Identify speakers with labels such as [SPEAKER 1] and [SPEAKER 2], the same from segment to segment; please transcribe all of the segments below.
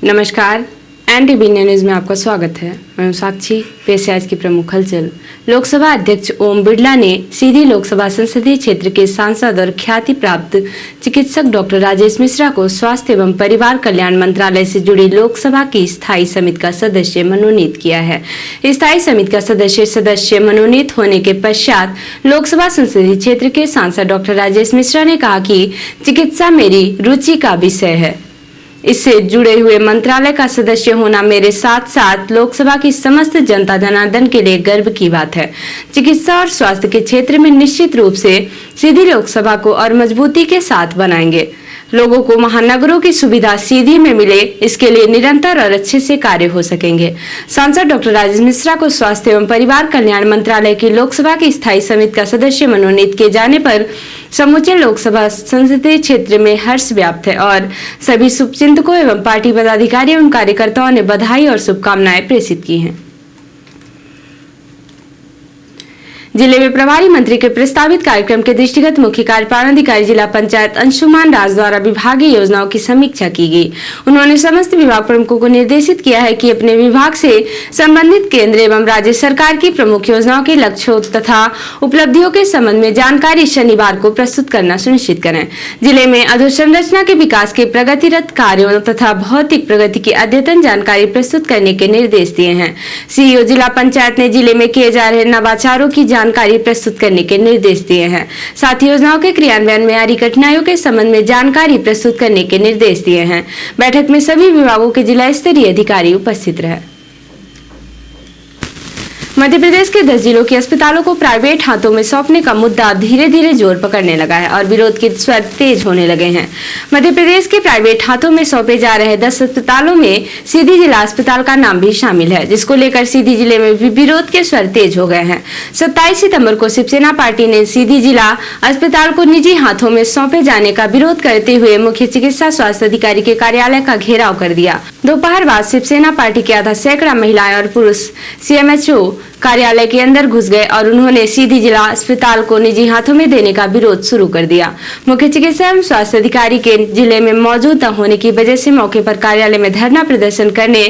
[SPEAKER 1] नमस्कार, NTV news में आपका स्वागत है। मैं हूं साक्षी। पेश है आज की प्रमुख हलचल। लोकसभा अध्यक्ष ओम बिरला ने सीधी लोकसभा संसदीय क्षेत्र के सांसद और ख्याति प्राप्त चिकित्सक डॉक्टर राजेश मिश्रा को स्वास्थ्य एवं परिवार कल्याण मंत्रालय से जुड़ी लोकसभा की स्थायी समिति का सदस्य मनोनीत किया है। स्थायी समिति का सदस्य मनोनीत होने के पश्चात लोकसभा संसदीय क्षेत्र के सांसद डॉक्टर राजेश मिश्रा ने कहा कि चिकित्सा मेरी रुचि का विषय है। इससे जुड़े हुए मंत्रालय का सदस्य होना मेरे साथ साथ लोकसभा की समस्त जनता जनार्दन के लिए गर्व की बात है। चिकित्सा और स्वास्थ्य के क्षेत्र में निश्चित रूप से सीधी लोकसभा को और मजबूती के साथ बनाएंगे। लोगों को महानगरों की सुविधा सीधी में मिले, इसके लिए निरंतर और अच्छे से कार्य हो सकेंगे। सांसद डॉक्टर राजेश मिश्रा को स्वास्थ्य एवं परिवार कल्याण मंत्रालय की लोकसभा की स्थायी समिति का सदस्य मनोनीत किए जाने पर समूचे लोकसभा संसदीय क्षेत्र में हर्ष व्याप्त है और सभी शुभचिंतकों एवं पार्टी पदाधिकारियों एवं कार्यकर्ताओं ने बधाई और शुभकामनाएं प्रेषित की हैं। जिले में प्रभारी मंत्री के प्रस्तावित कार्यक्रम के दृष्टिगत मुख्य कार्यपालन अधिकारी जिला पंचायत अंशुमान राज द्वारा विभागीय योजनाओं की समीक्षा की गई। उन्होंने समस्त विभाग प्रमुखों को निर्देशित किया है कि अपने विभाग से संबंधित केंद्र एवं राज्य सरकार की प्रमुख योजनाओं के लक्ष्यों तथा उपलब्धियों के संबंध में जानकारी शनिवार को प्रस्तुत करना सुनिश्चित करें। जिले में अधोसंरचना के विकास के प्रगतिरत कार्यों तथा भौतिक प्रगति की अद्यतन जानकारी प्रस्तुत करने के निर्देश दिए हैं। सीईओ जिला पंचायत ने जिले में किए जा रहे नवाचारों की जानकारी प्रस्तुत करने के निर्देश दिए हैं। साथ ही योजनाओं के क्रियान्वयन में आ रही कठिनाइयों के संबंध में जानकारी प्रस्तुत करने के निर्देश दिए हैं। बैठक में सभी विभागों के जिला स्तरीय अधिकारी उपस्थित रहे। मध्य प्रदेश के 10 जिलों के अस्पतालों को प्राइवेट हाथों में सौंपने का मुद्दा धीरे धीरे जोर पकड़ने लगा है और विरोध के स्वर तेज होने लगे हैं। मध्य प्रदेश के प्राइवेट हाथों में सौंपे जा रहे 10 अस्पतालों में सीधी जिला अस्पताल का नाम भी शामिल है, जिसको लेकर सीधी जिले में भी विरोध के स्वर तेज हो गए हैं। 27 सितंबर को शिवसेना पार्टी ने सीधी जिला अस्पताल को निजी हाथों में सौंपे जाने का विरोध करते हुए मुख्य चिकित्सा स्वास्थ्य अधिकारी के कार्यालय का घेराव कर दिया। दोपहर बाद शिवसेना पार्टी के आधा सैकड़ा महिलाएं और पुरुष सीएमएचओ कार्यालय के अंदर घुस गए और उन्होंने सीधी जिला अस्पताल को निजी हाथों में देने का विरोध शुरू कर दिया। मुख्य चिकित्सा एवं स्वास्थ्य अधिकारी के जिले में मौजूद न होने की वजह से मौके पर कार्यालय में धरना प्रदर्शन करने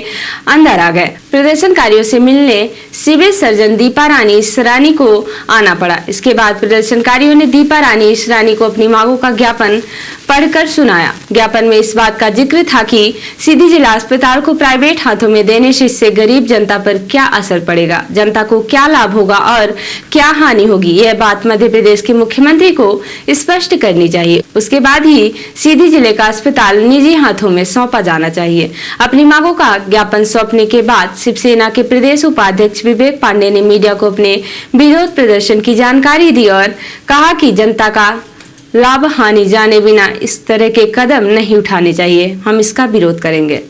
[SPEAKER 1] अंदर आ गए। प्रदर्शनकारियों से मिलने सिविल सर्जन दीपा रानी ईसरानी को आना पड़ा। इसके बाद प्रदर्शनकारियों ने दीपा रानी ईसरानी को अपनी मांगों का ज्ञापन पढ़कर सुनाया। ज्ञापन में इस बात का जिक्र था कि सीधी जिला अस्पताल को प्राइवेट हाथों में देने से इससे गरीब जनता पर क्या असर पड़ेगा, जनता को क्या लाभ होगा और क्या हानि होगी, यह बात मध्य प्रदेश के मुख्यमंत्री को स्पष्ट करनी चाहिए। उसके बाद ही सीधी जिले का अस्पताल निजी हाथों में सौंपा जाना चाहिए। अपनी मांगों का ज्ञापन सौंपने के बाद शिवसेना के प्रदेश उपाध्यक्ष विवेक पांडे ने मीडिया को अपने विरोध प्रदर्शन की जानकारी दी और कहा कि जनता का लाभ हानि जाने बिना इस तरह के कदम नहीं उठाने चाहिए। हम इसका विरोध करेंगे।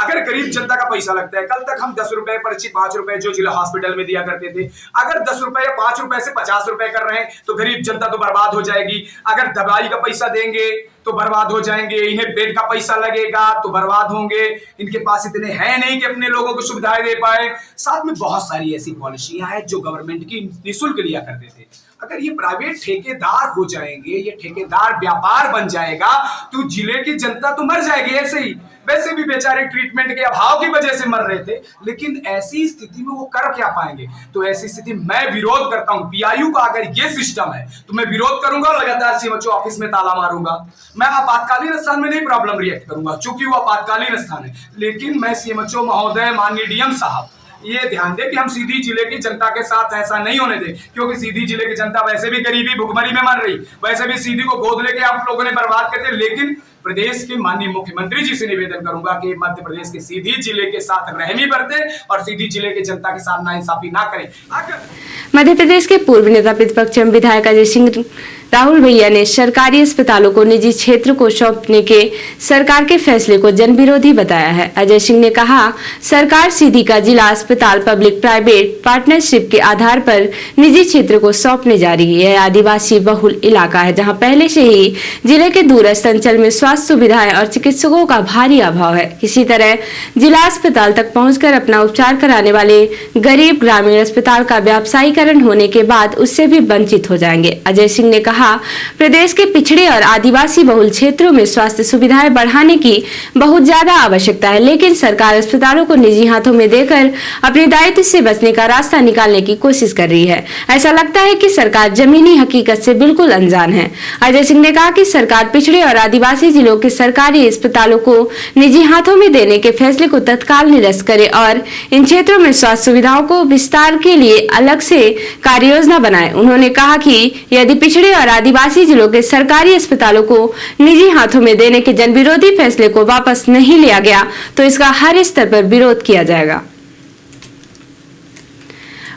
[SPEAKER 2] अगर गरीब जनता का पैसा लगता है, कल तक हम 10 रुपए पर्ची 5 रुपए जो जिला हॉस्पिटल में दिया करते थे, अगर 10 रुपए या 5 रुपए से 50 रुपए कर रहे हैं तो गरीब जनता तो बर्बाद हो जाएगी। अगर दवाई का पैसा देंगे तो बर्बाद हो जाएंगे, इन्हें बेड का पैसा लगेगा तो बर्बाद होंगे। इनके पास इतने हैं नहीं कि अपने लोगों को सुविधाएं दे पाए। साथ में बहुत सारी ऐसी पॉलिसियां हैं जो गवर्नमेंट की निःशुल्क लिया करते थे। अगर ये प्राइवेट ठेकेदार हो जाएंगे, ये ठेकेदार व्यापार बन जाएगा तो जिले की जनता तो मर जाएगी। ऐसे ही वैसे भी बेचारे ट्रीटमेंट के अभाव की वजह से मर रहे थे, लेकिन ऐसी स्थिति में वो कर क्या पाएंगे। तो ऐसी स्थिति मैं विरोध करता हूं। पीआईयू का अगर ये सिस्टम है तो मैं विरोध करूंगा, लगातार सीएमएचओ ऑफिस में ताला मारूंगा। मैं आपातकालीन स्थान में नहीं प्रॉब्लम रिएक्ट करूंगा चूंकि वो आपातकालीन स्थान है, लेकिन मैं सीएमएचओ महोदय, माननीय डीएम साहब, ये ध्यान दे कि हम सीधी जिले की जनता के साथ ऐसा नहीं होने दें, क्योंकि सीधी जिले की जनता वैसे भी गरीबी भुखमरी में मर रही, वैसे भी सीधी को गोद लेके आप लोगों ने बर्बाद करते। लेकिन प्रदेश के माननीय मुख्यमंत्री जी से निवेदन करूंगा कि मध्य प्रदेश के सीधी जिले के साथ रहमी बरते और सीधी जिले के जनता के साथ नाइंसाफी ना करें।
[SPEAKER 1] मध्य प्रदेश के पूर्व नेता प्रतिपक्ष एवं विधायक अजय सिंह राहुल भैया ने सरकारी अस्पतालों को निजी क्षेत्र को सौंपने के सरकार के फैसले को जनविरोधी बताया है। अजय सिंह ने कहा, सरकार सीधी का जिला अस्पताल पब्लिक प्राइवेट पार्टनरशिप के आधार पर निजी क्षेत्र को सौंपने जा रही है। यह आदिवासी बहुल इलाका है जहां पहले से ही जिले के दूरस्थ अंचल में स्वास्थ्य सुविधाएं और चिकित्सकों का भारी अभाव है। किसी तरह जिला अस्पताल तक पहुंचकर अपना उपचार कराने वाले गरीब ग्रामीण अस्पताल का व्यावसायीकरण होने के बाद उससे भी वंचित हो जाएंगे। अजय सिंह ने कहा कहा, प्रदेश के पिछड़े और आदिवासी बहुल क्षेत्रों में स्वास्थ्य सुविधाएं बढ़ाने की बहुत ज्यादा आवश्यकता है, लेकिन सरकार अस्पतालों को निजी हाथों में देकर अपने दायित्व से बचने का रास्ता निकालने की कोशिश कर रही है। ऐसा लगता है कि सरकार जमीनी हकीकत से बिल्कुल अनजान है। अजय सिंह ने कहा कि सरकार पिछड़े और आदिवासी जिलों के सरकारी अस्पतालों को निजी हाथों में देने के फैसले को तत्काल निरस्त करे और इन क्षेत्रों में स्वास्थ्य सुविधाओं को विस्तार के लिए अलग से कार्य योजना बनाए। उन्होंने कहा कि यदि पिछड़े और आदिवासी जिलों के सरकारी अस्पतालों को निजी हाथों में देने के जनविरोधी फैसले को वापस नहीं लिया गया तो इसका हर स्तर पर विरोध किया जाएगा।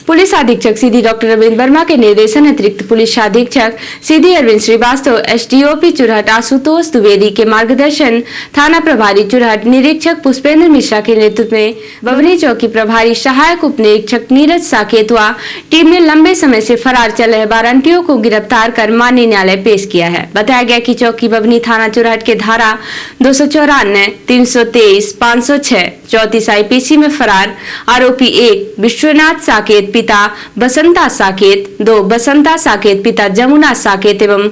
[SPEAKER 1] पुलिस अधीक्षक सीधी डॉक्टर अरविंद वर्मा के निर्देशन अतिरिक्त पुलिस अधीक्षक सीधी अरविंद श्रीवास्तव, एसडीओपी चुरहट आशुतोष द्विवेदी के मार्गदर्शन, थाना प्रभारी चुरहट निरीक्षक पुष्पेंद्र मिश्रा के नेतृत्व में बवनी चौकी प्रभारी सहायक उप निरीक्षक नीरज साकेतवा टीम ने लंबे समय से फरार चल रहे वारंटियों को गिरफ्तार कर माननीय न्यायालय पेश किया है। बताया गया कि चौकी बवनी थाना चुरहट के धारा 294, 323, 506, 34 आईपीसी में फरार आरोपी 1 विश्वनाथ साकेत पिता बसंता साकेत, 2 बसंता साकेत पिता जमुना साकेत एवं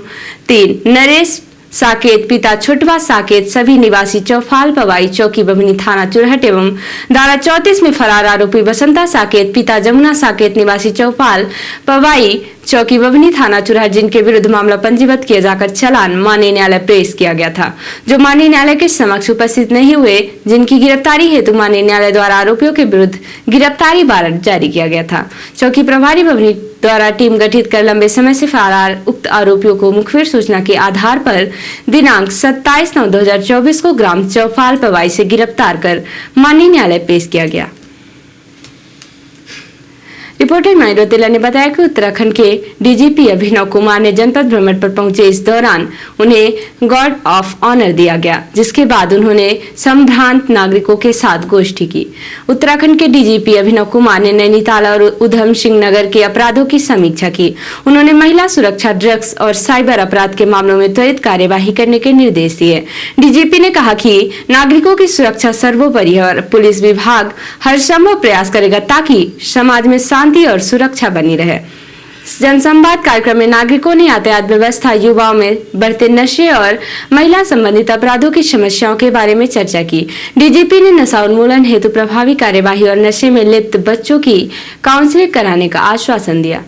[SPEAKER 1] 3 नरेश साकेत पिता छुटवा साकेत सभी निवासी चौफाल पवाई चौकी बभनी थाना चुरहट एवं धारा 34 में फरार आरोपी बसंता साकेत पिता जमुना साकेत निवासी चौफाल पवाई चौकी बभनी थाना चुरहट, जिनके विरुद्ध मामला पंजीबद्ध किया जाकर चालान माननीय न्यायालय पेश किया गया था, जो माननीय न्यायालय के समक्ष उपस्थित नहीं हुए, जिनकी गिरफ्तारी हेतु माननीय न्यायालय द्वारा आरोपियों के विरुद्ध गिरफ्तारी वारंट जारी किया गया था। चौकी प्रभारी बभनी द्वारा टीम गठित कर लंबे समय से फरार उक्त आरोपियों को मुखबिर सूचना के आधार पर दिनांक 27/9/2024 को ग्राम चौफाल पवाई से गिरफ्तार कर माननीय न्यायालय पेश किया गया। रिपोर्टर महेंद्र तिला ने बताया कि उत्तराखंड के डीजीपी अभिनव कुमार ने जनपद भ्रमण पर पहुंचे। इस दौरान उन्हें गार्ड ऑफ ऑनर दिया गया, जिसके बाद उन्होंने संभ्रांत नागरिकों के साथ गोष्ठी की। उत्तराखंड के डीजीपी अभिनव कुमार ने नैनीताल और उधम सिंह नगर के अपराधों की समीक्षा की। उन्होंने महिला सुरक्षा, ड्रग्स और साइबर अपराध के मामलों में त्वरित कार्यवाही करने के निर्देश दिए। डीजीपी ने कहा कि नागरिकों की सुरक्षा सर्वोपरि है और पुलिस विभाग हर संभव प्रयास करेगा ताकि समाज में शांति और सुरक्षा बनी रहे। जनसंवाद कार्यक्रम में नागरिकों ने यातायात व्यवस्था, युवाओं में बढ़ते नशे और महिला संबंधित अपराधों की समस्याओं के बारे में चर्चा की। डीजीपी ने नशा उन्मूलन हेतु प्रभावी कार्यवाही और नशे में लिप्त बच्चों की काउंसलिंग कराने का आश्वासन दिया।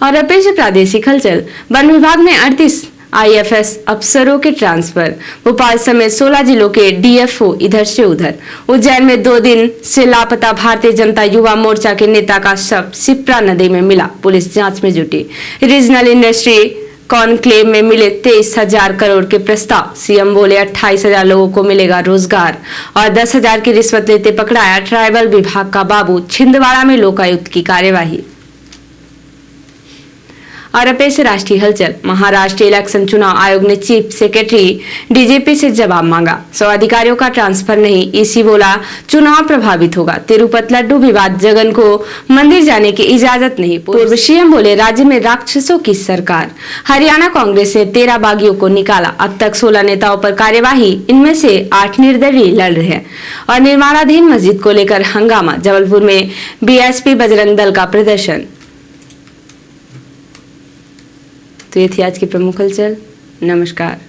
[SPEAKER 1] और अब पेश है प्रादेशिक हलचल। वन विभाग में 38 आईएफएस अफसरों के ट्रांसफर। भोपाल समेत 16 जिलों के डीएफओ इधर से उधर। उज्जैन में 2 दिन से लापता भारतीय जनता युवा मोर्चा के नेता का शव सिप्रा नदी में मिला, पुलिस जांच में जुटी। रीजनल इंडस्ट्री कॉन्क्लेव में मिले 23,000 करोड़ के प्रस्ताव। सीएम बोले 28,000 लोगों को मिलेगा रोजगार और 10,000 की रिश्वत लेते पकड़ाया ट्राइबल विभाग का बाबू। छिंदवाड़ा में लोकायुक्त की कार्यवाही। और अब से राष्ट्रीय हलचल। महाराष्ट्र इलेक्शन चुनाव आयोग ने चीफ सेक्रेटरी डीजीपी से जवाब मांगा। 100 अधिकारियों का ट्रांसफर नहीं, ईसी बोला चुनाव प्रभावित होगा। तिरुपति लड्डू विवाद, जगन को मंदिर जाने की इजाजत नहीं। पूर्व सीएम बोले राज्य में राक्षसों की सरकार। हरियाणा कांग्रेस ने 13 बागियों को निकाला। अब तक 16 नेताओं पर कार्यवाही, इनमें से 8 निर्दलीय लड़ रहे हैं। और निर्माणाधीन मस्जिद को लेकर हंगामा, जबलपुर में बीएसपी बजरंग दल का प्रदर्शन। तो ये थी आज की प्रमुख हलचल। नमस्कार।